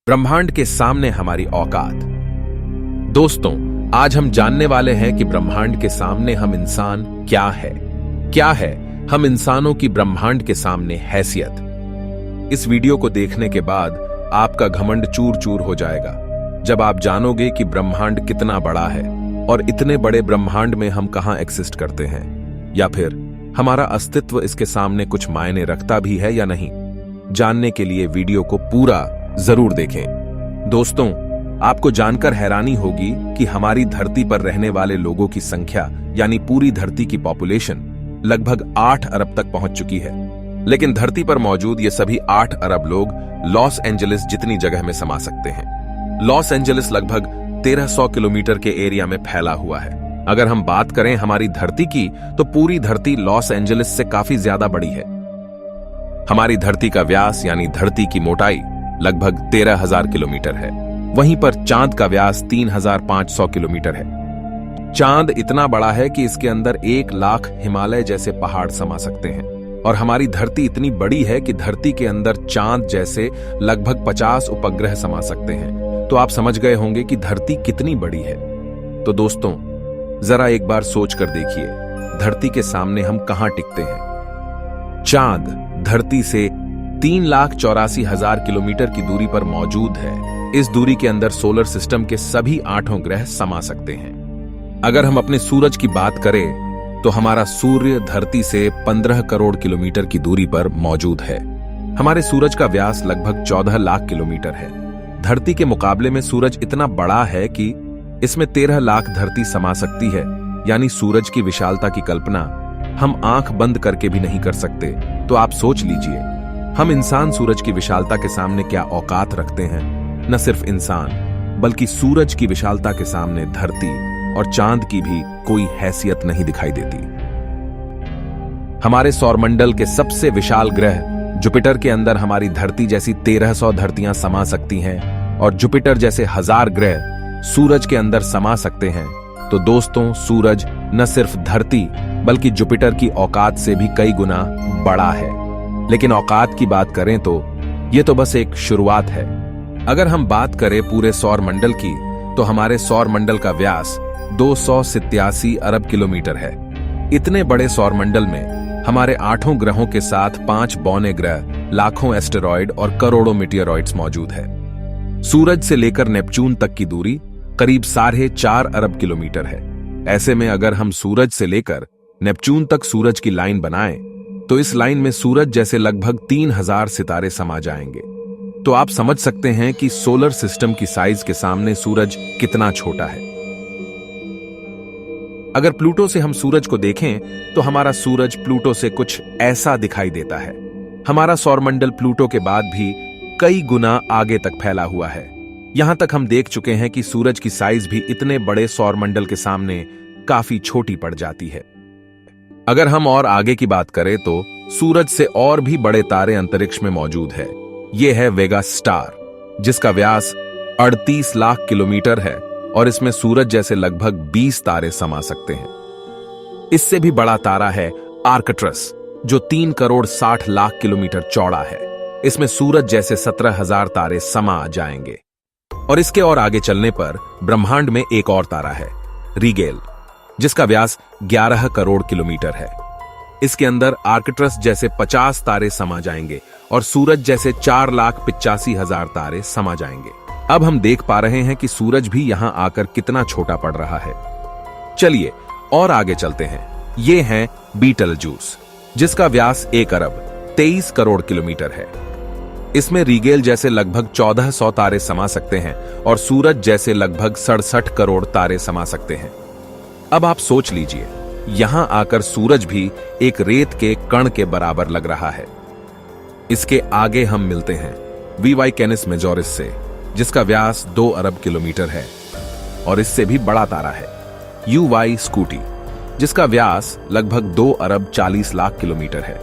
ब्रह्मांड के सामने हमारी औकात। दोस्तों, आज हम जानने वाले हैं कि ब्रह्मांड के सामने हम इंसान क्या है हम इंसानों की ब्रह्मांड के सामने हैसियत। इस वीडियो को देखने के बाद आपका घमंड चूर चूर हो जाएगा जब आप जानोगे कि ब्रह्मांड कितना बड़ा है और इतने बड़े ब्रह्मांड में हम कहां एक्सिस्ट करते हैं, या फिर हमारा अस्तित्व इसके सामने कुछ मायने रखता भी है या नहीं। जानने के लिए वीडियो को पूरा जरूर देखें। दोस्तों, आपको जानकर हैरानी होगी कि हमारी धरती पर रहने वाले लोगों की संख्या यानी पूरी धरती की पॉपुलेशन लगभग 8 अरब तक पहुंच चुकी है। लेकिन धरती पर मौजूद ये सभी 8 अरब लोग लॉस एंजलिस जितनी जगह में समा सकते हैं। लॉस एंजलिस लगभग 1300 किलोमीटर के एरिया में फैला हुआ है। अगर हम बात करें हमारी धरती की, तो पूरी धरती लॉस एंजलिस से काफी ज्यादा बड़ी है। हमारी धरती का व्यास यानी धरती की मोटाई लगभग 13,000 किलोमीटर है। वहीं पर चांद का व्यास 3,500 किलोमीटर है। चांद इतना बड़ा है कि इसके अंदर 1 लाख हिमालय जैसे पहाड़ समा सकते हैं। और हमारी धरती इतनी बड़ी है कि धरती के अंदर चांद जैसे लगभग 50 उपग्रह समा सकते हैं। तो आप समझ गए होंगे कि धरती कितनी बड़ी है। तो दोस्तों, जरा एक बार सोच कर देखिए, धरती के सामने हम कहां टिकते हैं। चांद धरती से 3,84,000 किलोमीटर की दूरी पर मौजूद है। इस दूरी के अंदर सोलर सिस्टम के सभी 8 ग्रह समा सकते हैं। अगर हम अपने सूरज की बात करें तो हमारा सूर्य धरती से 15 करोड़ किलोमीटर की दूरी पर मौजूद है। हमारे सूरज का व्यास लगभग 14 लाख किलोमीटर है। धरती के मुकाबले में सूरज इतना बड़ा है कि इसमें 13 लाख धरती समा सकती है। यानी सूरज की विशालता की कल्पना हम आंख बंद करके भी नहीं कर सकते। तो आप सोच लीजिए, हम इंसान सूरज की विशालता के सामने क्या औकात रखते हैं। न सिर्फ इंसान, बल्कि सूरज की विशालता के सामने धरती और चांद की भी कोई हैसियत नहीं दिखाई देती। हमारे सौरमंडल के सबसे विशाल ग्रह जुपिटर के अंदर हमारी धरती जैसी 1300 धरतियां समा सकती हैं और जुपिटर जैसे 1000 ग्रह सूरज के अंदर समा सकते हैं। तो दोस्तों, सूरज न सिर्फ धरती बल्कि जुपिटर की औकात से भी कई गुना बड़ा है। लेकिन औकात की बात करें तो यह तो बस एक शुरुआत है। अगर हम बात करें पूरे सौर मंडल की, तो हमारे सौर मंडल का व्यास 287 अरब किलोमीटर है। इतने बड़े सौर मंडल में हमारे 8 ग्रहों के साथ 5 बौने ग्रह, लाखों एस्टेरॉयड और करोड़ों मीटियोरॉइड्स मौजूद है। सूरज से लेकर नेपच्यून तक की दूरी करीब 4.5 अरब किलोमीटर है। ऐसे में अगर हम सूरज से लेकर नेपच्यून तक सूरज की लाइन बनाएं, तो इस लाइन में सूरज जैसे लगभग 3000 सितारे समा जाएंगे। तो आप समझ सकते हैं कि सोलर सिस्टम की साइज के सामने सूरज कितना छोटा है। अगर प्लूटो से हम सूरज को देखें, तो हमारा सूरज प्लूटो से कुछ ऐसा दिखाई देता है। हमारा सौरमंडल प्लूटो के बाद भी कई गुना आगे तक फैला हुआ है। यहां तक हम देख चुके हैं कि सूरज की साइज भी इतने बड़े सौरमंडल के सामने काफी छोटी पड़ जाती है। अगर हम और आगे की बात करें तो सूरज से और भी बड़े तारे अंतरिक्ष में मौजूद है। यह है वेगा स्टार, जिसका व्यास 38 लाख किलोमीटर है और इसमें सूरज जैसे लगभग 20 तारे समा सकते हैं। इससे भी बड़ा तारा है आर्कट्रस, जो 3 करोड़ 60 लाख किलोमीटर चौड़ा है। इसमें सूरज जैसे 17,000 तारे समा जाएंगे। और इसके और आगे चलने पर ब्रह्मांड में एक और तारा है, रीगेल, जिसका व्यास 11 करोड़ किलोमीटर है। इसके अंदर आर्कट्रस जैसे 50 तारे समा जाएंगे और सूरज जैसे 4,85,000 तारे समा जाएंगे। अब हम देख पा रहे हैं कि सूरज भी यहां आकर कितना छोटा पड़ रहा है। चलिए और आगे चलते हैं। ये है बीटलजूस, जिसका व्यास 1 अरब 23 करोड़ किलोमीटर है। इसमें रीगेल जैसे लगभग 1400 तारे समा सकते हैं और सूरज जैसे लगभग 67 करोड़ तारे समा सकते हैं। अब आप सोच लीजिए, यहां आकर सूरज भी एक रेत के कण के बराबर लग रहा है। इसके आगे हम मिलते हैं वीवाई कैनिस मेजोरिस से, जिसका व्यास 2 अरब किलोमीटर है और इससे भी बड़ा तारा है यूवाई स्कूटी, जिसका व्यास लगभग 2 अरब 40 लाख किलोमीटर है।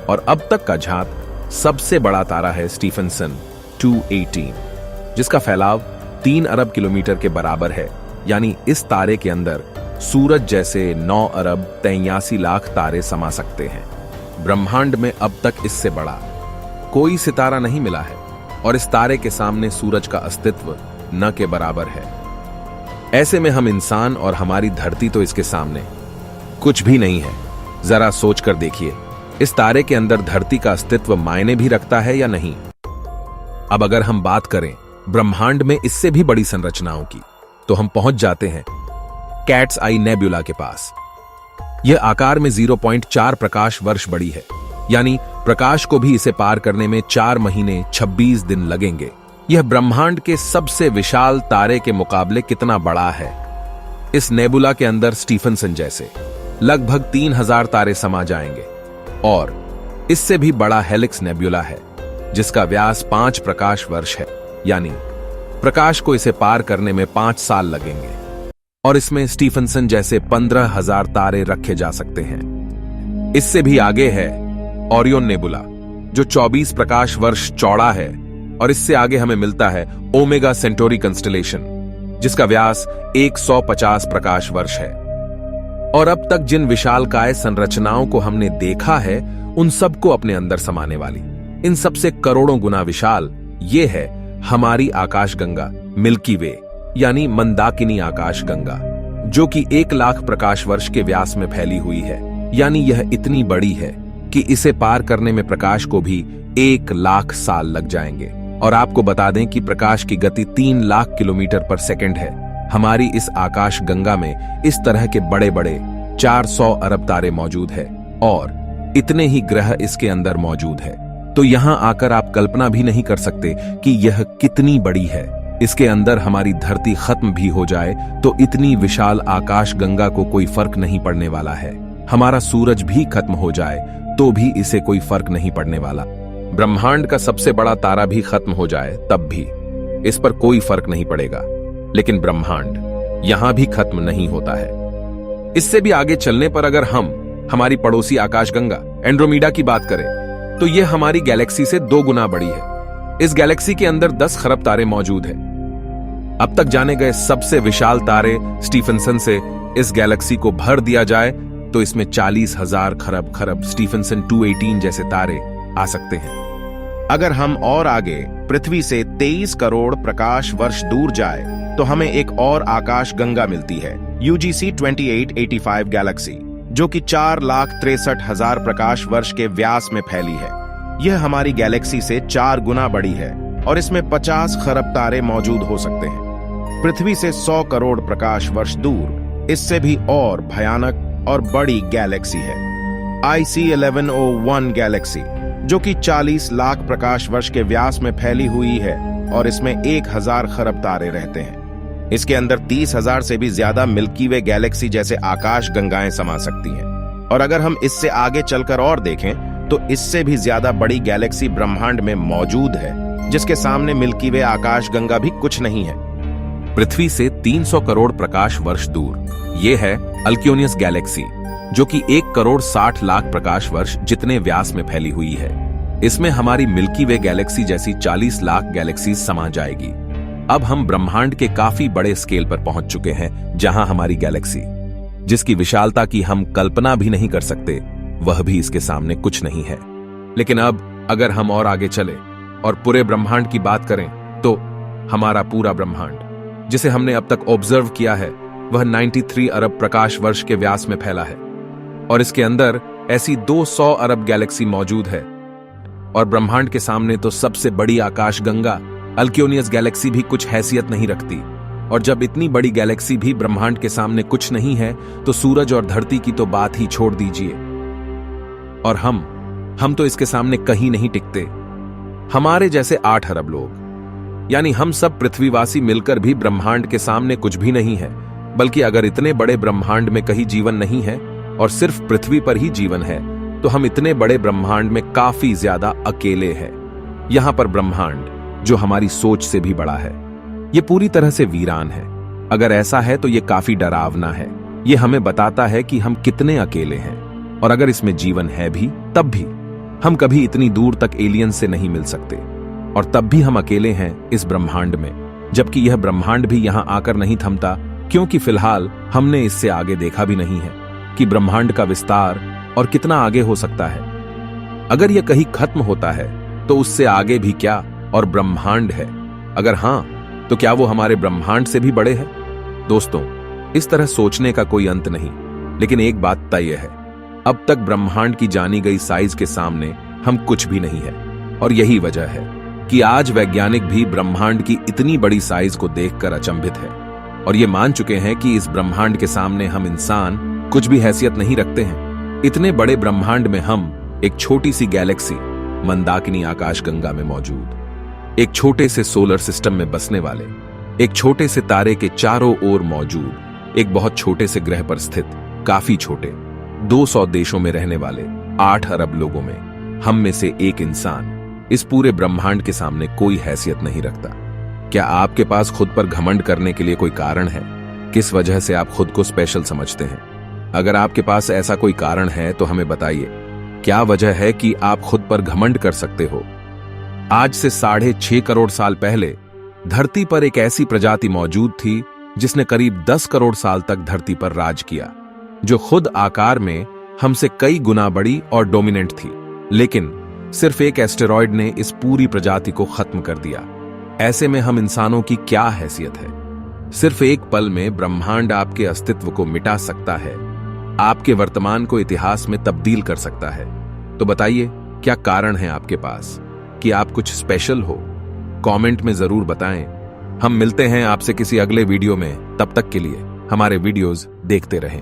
और अब तक का झांक सबसे बड़ा तारा है स्टीफनसन 218, जिसका फैलाव 3 अरब किलोमीटर के बराबर है। यानी इस तारे के अंदर सूरज जैसे 9 अरब 83 लाख तारे समा सकते हैं। ब्रह्मांड में अब तक इससे बड़ा कोई सितारा नहीं मिला है। और इस तारे के सामने सूरज का अस्तित्व न के बराबर है। ऐसे में हम इंसान और हमारी धरती तो इसके सामने कुछ भी नहीं है। जरा सोच कर देखिए, इस तारे के अंदर धरती का अस्तित्व मायने भी रखता है या नहीं। अब अगर हम बात करें ब्रह्मांड में इससे भी बड़ी संरचनाओं की, तो हम पहुंच जाते हैं कैट्स आई नेबुला के पास। यह आकार में 0.4 प्रकाश वर्ष बड़ी है, यानी प्रकाश को भी इसे पार करने में 4 महीने 26 दिन लगेंगे। यह ब्रह्मांड के सबसे विशाल तारे के मुकाबले कितना बड़ा है। इस नेबुला के अंदर स्टीफनसन जैसे लगभग 3000 तारे समा जाएंगे, और इससे भी बड़ा हेलिक्स नेबुला है जिसका व्यास 5 प्रकाश वर्ष है, यानी प्रकाश को इसे पार करने में 5 साल लगेंगे। और इसमें स्टीफनसन जैसे 15,000 तारे रखे जा सकते हैं। इससे भी आगे है ओरियन नेबुला, जो 24 प्रकाश वर्ष चौड़ा है, और इससे आगे हमें मिलता है ओमेगा सेंटोरी कंस्टेलेशन, जिसका व्यास 150 प्रकाश वर्ष है। और अब तक जिन विशालकाय संरचनाओं को हमने देखा है, उन सबको अपने अंदर समाने वाली, इन सबसे करोड़ों गुना विशाल, ये है हमारी आकाशगंगा मिल्की वे, यानी मंदाकिनी आकाशगंगा, जो कि 1 लाख प्रकाश वर्ष के व्यास में फैली हुई है। यानी यह इतनी बड़ी है कि इसे पार करने में प्रकाश को भी 1 लाख साल लग जाएंगे। और आपको बता दें कि प्रकाश की गति 3 लाख किलोमीटर पर सेकंड है। हमारी इस आकाशगंगा में इस तरह के बड़े बड़े 400 अरब तारे मौजूद है, और इतने ही ग्रह इसके अंदर मौजूद है। तो यहां आकर आप कल्पना भी नहीं कर सकते कि यह कितनी बड़ी है। इसके अंदर हमारी धरती खत्म भी हो जाए तो इतनी विशाल आकाशगंगा को कोई फर्क नहीं पड़ने वाला है। हमारा सूरज भी खत्म हो जाए तो भी इसे कोई फर्क नहीं पड़ने वाला। ब्रह्मांड का सबसे बड़ा तारा भी खत्म हो जाए तब भी इस पर कोई फर्क नहीं पड़ेगा। लेकिन ब्रह्मांड यहां भी खत्म नहीं होता है। इससे भी आगे चलने पर अगर हम हमारी पड़ोसी आकाशगंगा एंड्रोमेडा की बात करें, तो यह हमारी गैलेक्सी से 2 गुना बड़ी है। इस गैलेक्सी के अंदर 10 खरब तारे मौजूद हैं। अब तक जाने गए सबसे विशाल तारे स्टीफनसन से इस गैलेक्सी को भर दिया जाए तो इसमें 40,000 खरब स्टीफनसन 218 जैसे तारे आ सकते हैं। अगर हम और आगे पृथ्वी से 23 करोड़ प्रकाश वर्ष दूर जाए तो हमें एक और आकाशगंगा मिलती है, UGC 2885 गैलेक्सी, जो कि 4,63,000 प्रकाश वर्ष के व्यास में फैली है। यह हमारी गैलेक्सी से 4 गुना बड़ी है और इसमें 50 खरब तारे मौजूद हो सकते हैं। पृथ्वी से 100 करोड़ प्रकाश वर्ष दूर इससे भी और भयानक और बड़ी गैलेक्सी है, IC 1101 गैलेक्सी, जो कि 40 लाख प्रकाश वर्ष के व्यास में फैली हुई है और इसमें 1000 खरब तारे रहते हैं। इसके अंदर 30,000 से भी ज्यादा मिल्की वे गैलेक्सी जैसे आकाश गंगाएं समा सकती हैं। और अगर हम इससे आगे चलकर और देखें तो इससे भी ज्यादा बड़ी गैलेक्सी ब्रह्मांड में मौजूद है, जिसके सामने मिल्की वे आकाश गंगा भी कुछ नहीं है। पृथ्वी से 300 करोड़ प्रकाश वर्ष दूर यह है अल्क्योनियस गैलेक्सी, जो कि 1 करोड़ 60 लाख प्रकाश वर्ष जितने व्यास में फैली हुई है। इसमें हमारी मिल्की वे गैलेक्सी जैसी 40 लाख गैलेक्सी समा जाएगी। अब हम ब्रह्मांड के काफी बड़े स्केल पर पहुंच चुके हैं, जहां हमारी गैलेक्सी, जिसकी विशालता की हम कल्पना भी नहीं कर सकते, वह भी इसके सामने कुछ नहीं है। लेकिन अब अगर हम और आगे चले और पूरे ब्रह्मांड की बात करें तो हमारा पूरा ब्रह्मांड, जिसे हमने अब तक ऑब्जर्व किया है, वह 93 अरब प्रकाश वर्ष के व्यास में फैला है। और इसके अंदर ऐसी 200 अरब गैलेक्सी मौजूद है। और ब्रह्मांड के सामने तो सबसे बड़ी आकाशगंगा अल्क्योनियस गैलेक्सी भी कुछ हैसियत नहीं रखती। और जब इतनी बड़ी गैलेक्सी भी ब्रह्मांड के सामने कुछ नहीं है, तो सूरज और धरती की तो बात ही छोड़ दीजिए। और हम तो इसके सामने कहीं नहीं टिकते। हमारे जैसे 8 अरब लोग, यानी हम सब पृथ्वीवासी मिलकर भी ब्रह्मांड के सामने कुछ भी नहीं है। बल्कि अगर इतने बड़े ब्रह्मांड में कहीं जीवन नहीं है और सिर्फ पृथ्वी पर ही जीवन है, तो हम इतने बड़े ब्रह्मांड में काफी ज्यादा अकेले हैं। यहां पर ब्रह्मांड, जो हमारी सोच से भी बड़ा है, ये पूरी तरह से वीरान है। अगर ऐसा है तो ये काफी डरावना है। ये हमें बताता है कि हम कितने अकेले हैं। और अगर इसमें जीवन है भी, तब भी हम कभी इतनी दूर तक एलियन से नहीं मिल सकते। और तब भी हम अकेले हैं इस ब्रह्मांड में, जबकि यह ब्रह्मांड भी यहां आकर नहीं थमता, क्योंकि फिलहाल हमने इससे आगे देखा भी नहीं है कि ब्रह्मांड का विस्तार और कितना आगे हो सकता है। अगर यह कहीं खत्म होता है तो उससे आगे भी क्या, और ब्रह्मांड है? अगर हां, तो क्या वो हमारे ब्रह्मांड से भी बड़े हैं? दोस्तों, इस तरह सोचने का कोई अंत नहीं, लेकिन एक बात तय है, अब तक ब्रह्मांड की जानी गई साइज के सामने हम कुछ भी नहीं है। और यही वजह है कि आज वैज्ञानिक भी ब्रह्मांड की इतनी बड़ी साइज को देखकर अचंभित है और ये मान चुके हैं कि इस ब्रह्मांड के सामने हम इंसान कुछ भी हैसियत नहीं रखते हैं। इतने बड़े ब्रह्मांड में हम एक छोटी सी गैलेक्सी मंदाकिनी आकाशगंगा में मौजूद, एक छोटे से सोलर सिस्टम में बसने वाले, एक छोटे से तारे के चारों ओर मौजूद एक बहुत छोटे से ग्रह पर स्थित, काफी छोटे 200 देशों में रहने वाले 8 अरब लोगों में हम में से एक इंसान इस पूरे ब्रह्मांड के सामने कोई हैसियत नहीं रखता। क्या आपके पास खुद पर घमंड करने के लिए कोई कारण है? किस वजह से आप खुद को स्पेशल समझते हैं? अगर आपके पास ऐसा कोई कारण है तो हमें बताइए, क्या वजह है कि आप खुद पर घमंड कर सकते हो? आज से 6.5 करोड़ साल पहले धरती पर एक ऐसी प्रजाति मौजूद थी जिसने करीब 10 करोड़ साल तक धरती पर राज किया, जो खुद आकार में हमसे कई गुना बड़ी और डोमिनेंट थी। लेकिन सिर्फ एक एस्टेरॉयड ने इस पूरी प्रजाति को खत्म कर दिया। ऐसे में हम इंसानों की क्या हैसियत है? सिर्फ एक पल में ब्रह्मांड आपके अस्तित्व को मिटा सकता है, आपके वर्तमान को इतिहास में तब्दील कर सकता है। तो बताइए, क्या कारण है आपके पास कि आप कुछ स्पेशल हो? कमेंट में जरूर बताएं। हम मिलते हैं आपसे किसी अगले वीडियो में। तब तक के लिए हमारे वीडियोस देखते रहें।